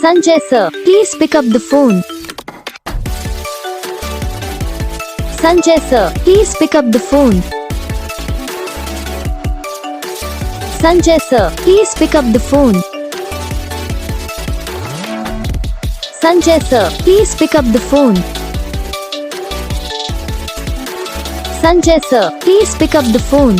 Sanjay Sir, please pick up the phone. Sanjay Sir, please pick up the phone. Sanjay Sir, please pick up the phone. Sanjay Sir, please pick up the phone. Sanjay Sir, please pick up the phone.